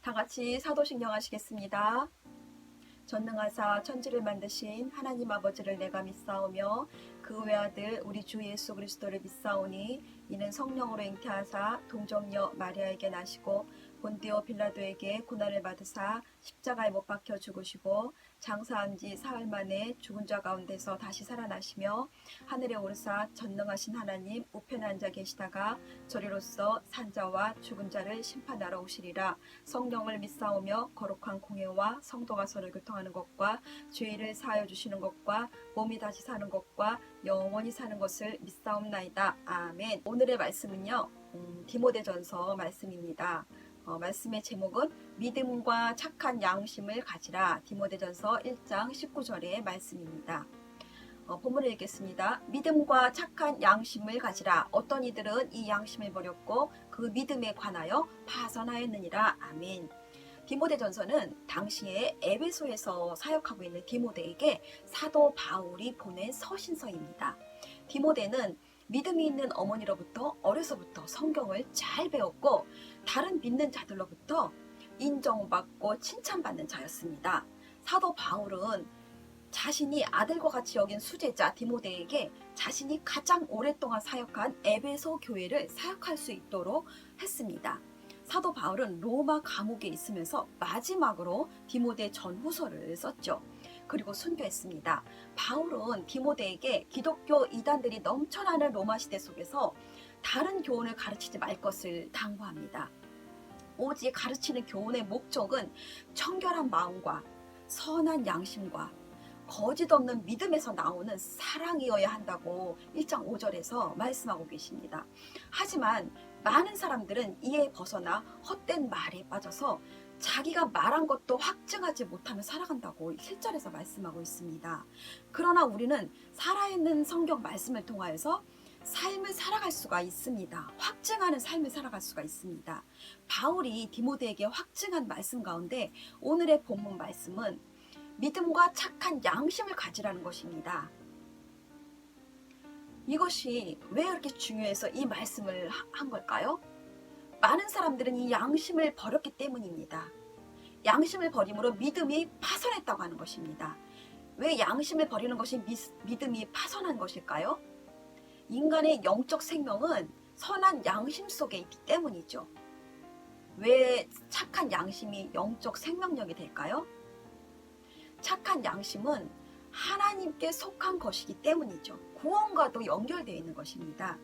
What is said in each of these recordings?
다 같이 사도신경 하시겠습니다. 전능하사 천지를 만드신 하나님 아버지를 내가 믿사오며 그 외아들 우리 주 예수 그리스도를 믿사오니 이는 성령으로 잉태하사 동정녀 마리아에게 나시고 본디오 빌라도에게 고난을 받으사 십자가에 못 박혀 죽으시고 장사한 지 사흘 만에 죽은 자 가운데서 다시 살아나시며 하늘에 오르사 전능하신 하나님 우편에 앉아 계시다가 저리로서 산자와 죽은 자를 심판하러 오시리라. 성령을 믿사오며 거룩한 공예와 성도가 서로 교통하는 것과 죄를 사하여 주시는 것과 몸이 다시 사는 것과 영원히 사는 것을 믿사옵나이다. 아멘. 오늘의 말씀은요, 디모데전서 말씀입니다. 말씀의 제목은 믿음과 착한 양심을 가지라. 디모데전서 1장 19절의 말씀입니다. 본문을 읽겠습니다. 믿음과 착한 양심을 가지라. 어떤 이들은 이 양심을 버렸고 그 믿음에 관하여 파선하였느니라. 아멘. 디모데전서는 당시에 에베소에서 사역하고 있는 디모데에게 사도 바울이 보낸 서신서입니다. 디모데는 믿음이 있는 어머니로부터 어려서부터 성경을 잘 배웠고 다른 믿는 자들로부터 인정받고 칭찬받는 자였습니다. 사도 바울은 자신이 아들과 같이 여긴 수제자 디모데에게 자신이 가장 오랫동안 사역한 에베소 교회를 사역할 수 있도록 했습니다. 사도 바울은 로마 감옥에 있으면서 마지막으로 디모데 전후서를 썼죠. 그리고 순교했습니다. 바울은 디모데에게 기독교 이단들이 넘쳐나는 로마 시대 속에서 다른 교훈을 가르치지 말 것을 당부합니다. 오직 가르치는 교훈의 목적은 청결한 마음과 선한 양심과 거짓 없는 믿음에서 나오는 사랑이어야 한다고 1장 5절에서 말씀하고 계십니다. 하지만 많은 사람들은 이에 벗어나 헛된 말에 빠져서 자기가 말한 것도 확증하지 못하며 살아간다고 7절에서 말씀하고 있습니다. 그러나 우리는 살아있는 성경 말씀을 통하여서 삶을 살아갈 수가 있습니다. 확증하는 삶을 살아갈 수가 있습니다. 바울이 디모데에게 확증한 말씀 가운데 오늘의 본문 말씀은 믿음과 착한 양심을 가지라는 것입니다. 이것이 왜 그렇게 중요해서 이 말씀을 한 걸까요? 많은 사람들은 이 양심을 버렸기 때문입니다. 양심을 버림으로 믿음이 파손했다고 하는 것입니다. 왜 양심을 버리는 것이 믿음이 파손한 것일까요? 인간의 영적 생명은 선한 양심 속에 있기 때문이죠. 왜 착한 양심이 영적 생명력이 될까요? 착한 양심은 하나님께 속한 것이기 때문이죠. 구원과도 연결되어 있는 것입니다.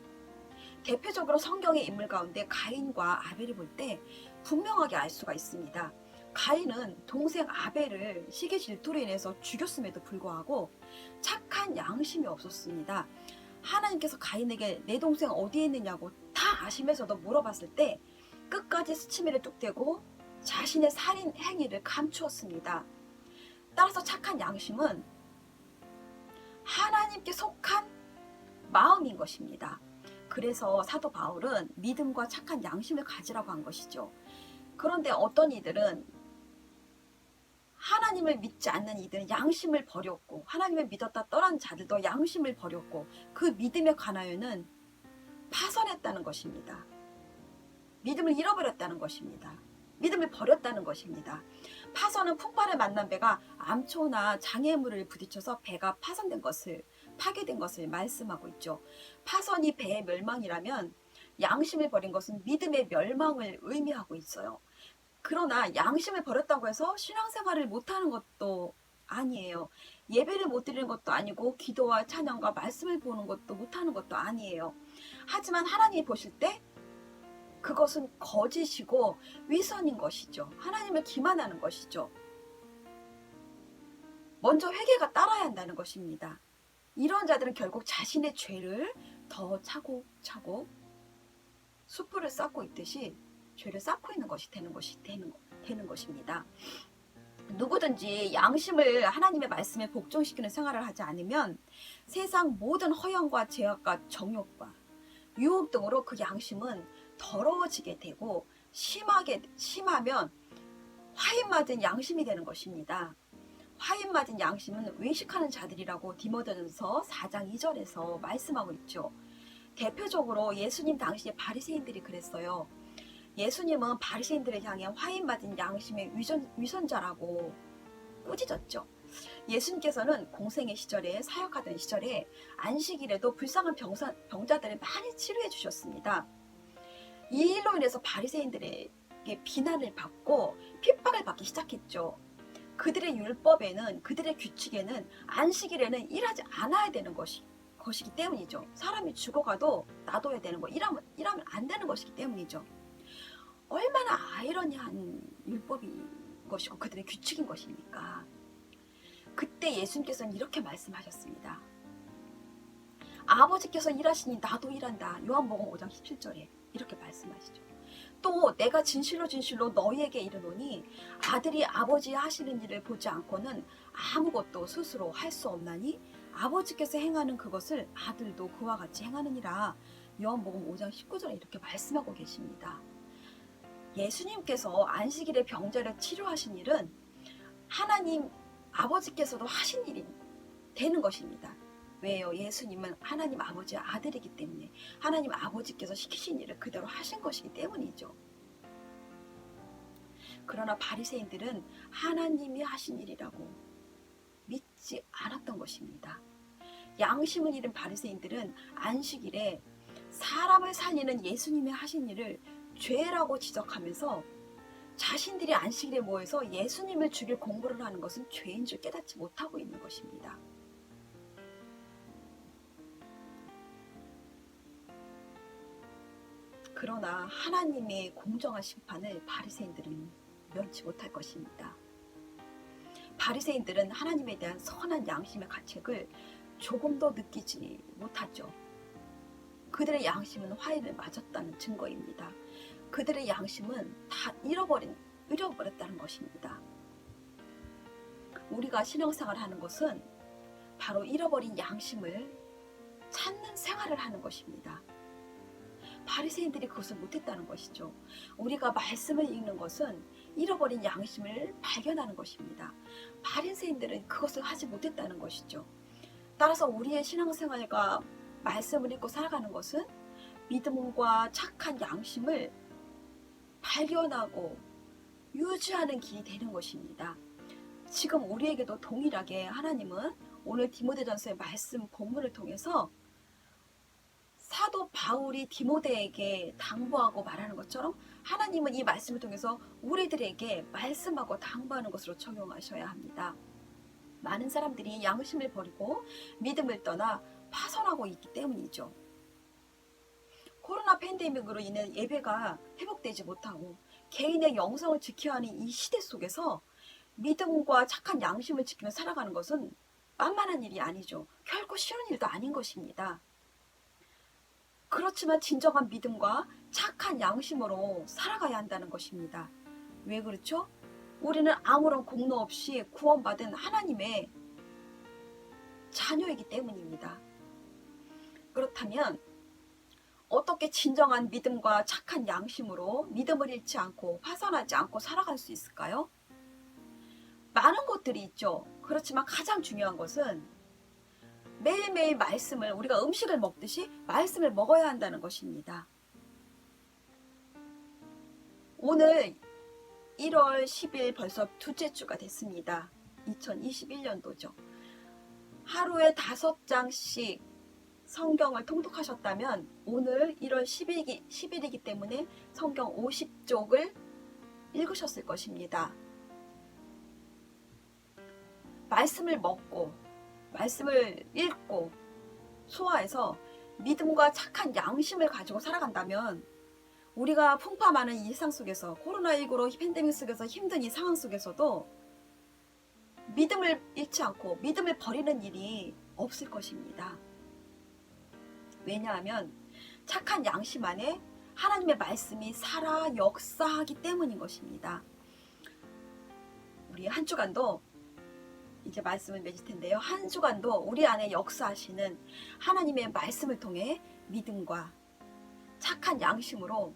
대표적으로 성경의 인물 가운데 가인과 아벨을 볼 때 분명하게 알 수가 있습니다. 가인은 동생 아벨을 시기 질투로 인해서 죽였음에도 불구하고 착한 양심이 없었습니다. 하나님께서 가인에게 내 동생 어디에 있느냐고 다 아시면서도 물어봤을 때 끝까지 스치미를 뚝대고 자신의 살인 행위를 감추었습니다. 따라서 착한 양심은 하나님께 속한 마음인 것입니다. 그래서 사도 바울은 믿음과 착한 양심을 가지라고 한 것이죠. 그런데 어떤 이들은 하나님을 믿지 않는 이들은 양심을 버렸고 하나님을 믿었다 떠난 자들도 양심을 버렸고 그 믿음에 관하여는 파선했다는 것입니다. 믿음을 잃어버렸다는 것입니다. 믿음을 버렸다는 것입니다. 파선은 풍파를 만난 배가 암초나 장애물을 부딪혀서 배가 파괴된 것을 말씀하고 있죠. 파선이 배의 멸망이라면 양심을 버린 것은 믿음의 멸망을 의미하고 있어요. 그러나 양심을 버렸다고 해서 신앙생활을 못하는 것도 아니에요. 예배를 못 드리는 것도 아니고 기도와 찬양과 말씀을 보는 것도 못하는 것도 아니에요. 하지만 하나님이 보실 때 그것은 거짓이고 위선인 것이죠. 하나님을 기만하는 것이죠. 먼저 회개가 따라야 한다는 것입니다. 이런 자들은 결국 자신의 죄를 더 차곡차곡 숯불을 쌓고 있듯이 죄를 쌓고 있는 것이 되는 것입니다. 누구든지 양심을 하나님의 말씀에 복종시키는 생활을 하지 않으면 세상 모든 허영과 죄악과 정욕과 유혹 등으로 그 양심은 더러워지게 되고 심하면 화인 맞은 양심이 되는 것입니다. 화인 맞은 양심은 외식하는 자들이라고 디모데전서 4장 2절에서 말씀하고 있죠. 대표적으로 예수님 당시의 바리새인들이 그랬어요. 예수님은 바리새인들을 향해 화인 맞은 양심의 위선자라고 꾸짖었죠. 예수님께서는 공생의 시절에 사역하던 시절에 안식일에도 불쌍한 병자들을 많이 치료해 주셨습니다. 이 일로 인해서 바리새인들에게 비난을 받고 핍박을 받기 시작했죠. 그들의 율법에는, 그들의 규칙에는 안식일에는 일하지 않아야 되는 것이기 때문이죠. 사람이 죽어가도 놔둬야 되는 거, 일하면 안 되는 것이기 때문이죠. 얼마나 아이러니한 율법인 것이고 그들의 규칙인 것입니까? 그때 예수님께서는 이렇게 말씀하셨습니다. 아버지께서 일하시니 나도 일한다. 요한복음 5장 17절에 이렇게 말씀하시죠. 또 내가 진실로 너희에게 이르노니 아들이 아버지 하시는 일을 보지 않고는 아무것도 스스로 할 수 없나니 아버지께서 행하는 그것을 아들도 그와 같이 행하느니라. 요한복음 5장 19절에 이렇게 말씀하고 계십니다. 예수님께서 안식일에 병자를 치료하신 일은 하나님 아버지께서도 하신 일이 되는 것입니다. 왜요? 예수님은 하나님 아버지의 아들이기 때문에 하나님 아버지께서 시키신 일을 그대로 하신 것이기 때문이죠. 그러나 바리새인들은 하나님이 하신 일이라고 믿지 않았던 것입니다. 양심을 잃은 바리새인들은 안식일에 사람을 살리는 예수님이 하신 일을 죄라고 지적하면서 자신들이 안식일에 모여서 예수님을 죽일 공부를 하는 것은 죄인 줄 깨닫지 못하고 있는 것입니다. 그러나 하나님의 공정한 심판을 바리새인들은 면치 못할 것입니다. 바리새인들은 하나님에 대한 선한 양심의 가책을 조금도 느끼지 못하죠. 그들의 양심은 화인을 맞았다는 증거입니다. 그들의 양심은 다 잃어버렸다는 것입니다. 우리가 신앙생활을 하는 것은 바로 잃어버린 양심을 찾는 생활을 하는 것입니다. 바리새인들이 그것을 못했다는 것이죠. 우리가 말씀을 읽는 것은 잃어버린 양심을 발견하는 것입니다. 바리새인들은 그것을 하지 못했다는 것이죠. 따라서 우리의 신앙생활과 말씀을 읽고 살아가는 것은 믿음과 착한 양심을 발견하고 유지하는 길이 되는 것입니다. 지금 우리에게도 동일하게 하나님은 오늘 디모데전서의 말씀 본문을 통해서 사도 바울이 디모데에게 당부하고 말하는 것처럼 하나님은 이 말씀을 통해서 우리들에게 말씀하고 당부하는 것으로 적용하셔야 합니다. 많은 사람들이 양심을 버리고 믿음을 떠나 파선하고 있기 때문이죠. 코로나 팬데믹으로 인해 예배가 회복되지 못하고 개인의 영성을 지켜야 하는 이 시대 속에서 믿음과 착한 양심을 지키며 살아가는 것은 만만한 일이 아니죠. 결코 쉬운 일도 아닌 것입니다. 그렇지만 진정한 믿음과 착한 양심으로 살아가야 한다는 것입니다. 왜 그렇죠? 우리는 아무런 공로 없이 구원받은 하나님의 자녀이기 때문입니다. 그렇다면 어떻게 진정한 믿음과 착한 양심으로 믿음을 잃지 않고 파산하지 않고 살아갈 수 있을까요? 많은 것들이 있죠. 그렇지만 가장 중요한 것은 매일매일 말씀을, 우리가 음식을 먹듯이 말씀을 먹어야 한다는 것입니다. 오늘 1월 10일 벌써 둘째 주가 됐습니다. 2021년도죠. 하루에 5장씩 성경을 통독하셨다면 오늘 1월 10일이기 때문에 성경 50쪽을 읽으셨을 것입니다. 말씀을 먹고 말씀을 읽고 소화해서 믿음과 착한 양심을 가지고 살아간다면 우리가 풍파 많은 이 세상 속에서 코로나19로 팬데믹 속에서 힘든 이 상황 속에서도 믿음을 잃지 않고 믿음을 버리는 일이 없을 것입니다. 왜냐하면 착한 양심 안에 하나님의 말씀이 살아 역사하기 때문인 것입니다. 우리 한 주간도 이제 말씀을 맺을 텐데요. 한 주간도 우리 안에 역사하시는 하나님의 말씀을 통해 믿음과 착한 양심으로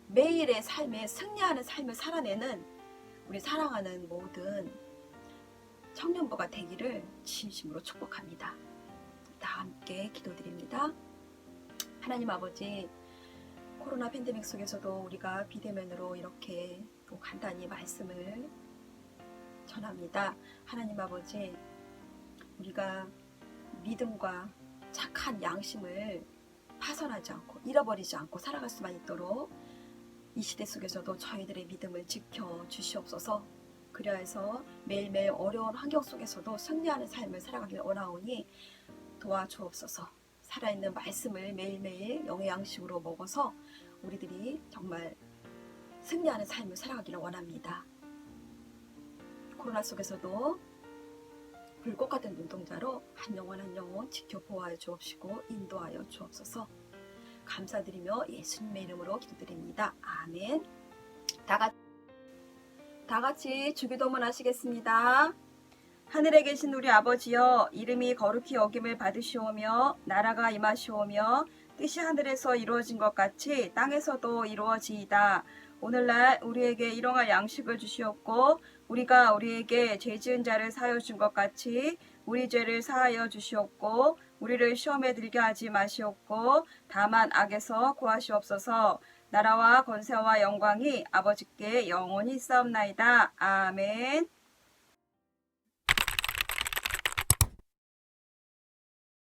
매일의 삶에 승리하는 삶을 살아내는 우리 사랑하는 모든 청년부가 되기를 진심으로 축복합니다. 다 함께 기도드립니다. 하나님 아버지, 코로나 팬데믹 속에서도 우리가 비대면으로 이렇게 또 간단히 말씀을 전합니다. 하나님 아버지, 우리가 믿음과 착한 양심을 파손하지 않고 잃어버리지 않고 살아갈 수만 있도록 이 시대 속에서도 저희들의 믿음을 지켜 주시옵소서. 그리하여서 매일매일 어려운 환경 속에서도 승리하는 삶을 살아가길 원하오니 도와주옵소서. 살아있는 말씀을 매일매일 영의 양식으로 먹어서 우리들이 정말 승리하는 삶을 살아가기를 원합니다. 코로나 속에서도 불꽃 같은 눈동자로 한 영혼 한 영혼 지켜 보호하여 주옵시고 인도하여 주옵소서. 감사드리며 예수님의 이름으로 기도드립니다. 아멘. 다 같이 주기도문 하시겠습니다. 하늘에 계신 우리 아버지여, 이름이 거룩히 여김을 받으시오며 나라가 임하시오며 뜻이 하늘에서 이루어진 것 같이 땅에서도 이루어지이다. 오늘날 우리에게 일용할 양식을 주시옵고 우리가 우리에게 죄 지은 자를 사하여 준 것 같이 우리 죄를 사하여 주시옵고 우리를 시험에 들게 하지 마시옵고 다만 악에서 구하시옵소서. 나라와 권세와 영광이 아버지께 영원히 있사옵나이다. 아멘.